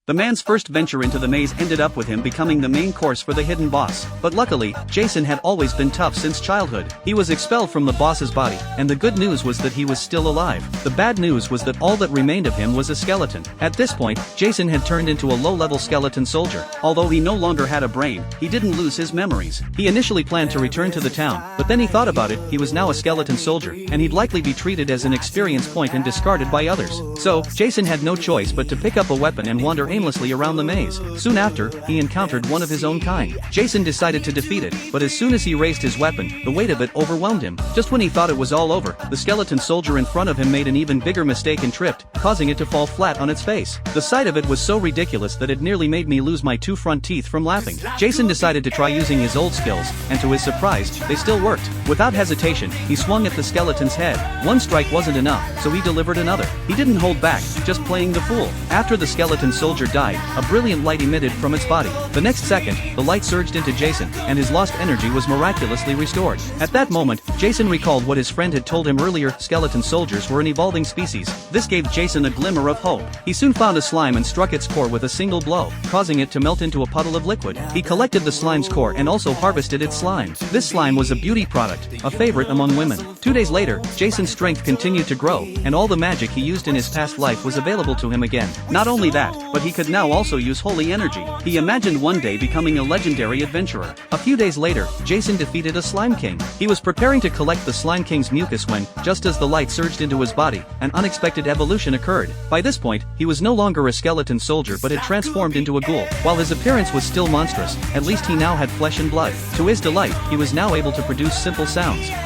The man's first venture into the maze ended up with him becoming the main course for the hidden boss. But luckily, Jason had always been tough since childhood. He was expelled from the boss's body, and the good news was that he was still alive. The bad news was that all that remained of him was a skeleton. At this point, Jason had turned into a low-level skeleton soldier. Although he no longer had a brain, he didn't lose his memories. He initially planned to return to the town, but then he thought about it. He was now a skeleton soldier, and he'd likely be treated as an experience point and discarded by others. So, Jason had no choice but to pick up a weapon and wander aimlessly around the maze. Soon after, he encountered one of his own kind. Jason decided to defeat it, but as soon as he raised his weapon, the weight of it overwhelmed him. Just when he thought it was all over, the skeleton soldier in front of him made an even bigger mistake and tripped, causing it to fall flat on its face. The sight of it was so ridiculous that it nearly made me lose my 2 front teeth from laughing. Jason decided to try using his old skills, and to his surprise, they still worked. Without hesitation, he swung at the skeleton's head. One strike wasn't enough, so he delivered another. He didn't hold back, just playing the fool. After the skeleton soldier died, a brilliant light emitted from its body. The next second, the light surged into Jason, and his lost energy was miraculously restored. At that moment, Jason recalled what his friend had told him earlier: skeleton soldiers were an evolving species. This gave Jason a glimmer of hope. He soon found a slime and struck its core with a single blow, causing it to melt into a puddle of liquid. He collected the slime's core and also harvested its slime. This slime was a beauty product, a favorite among women. 2 days later, Jason's strength continued to grow, and all the magic he used in his past life was available to him again. Not only that, but he could now also use holy energy. He imagined one day becoming a legendary adventurer. A few days later, Jason defeated a Slime King. He was preparing to collect the Slime King's mucus when, just as the light surged into his body, an unexpected evolution occurred. By this point, he was no longer a skeleton soldier but had transformed into a ghoul. While his appearance was still monstrous, at least he now had flesh and blood. To his delight, he was now able to produce simple sounds.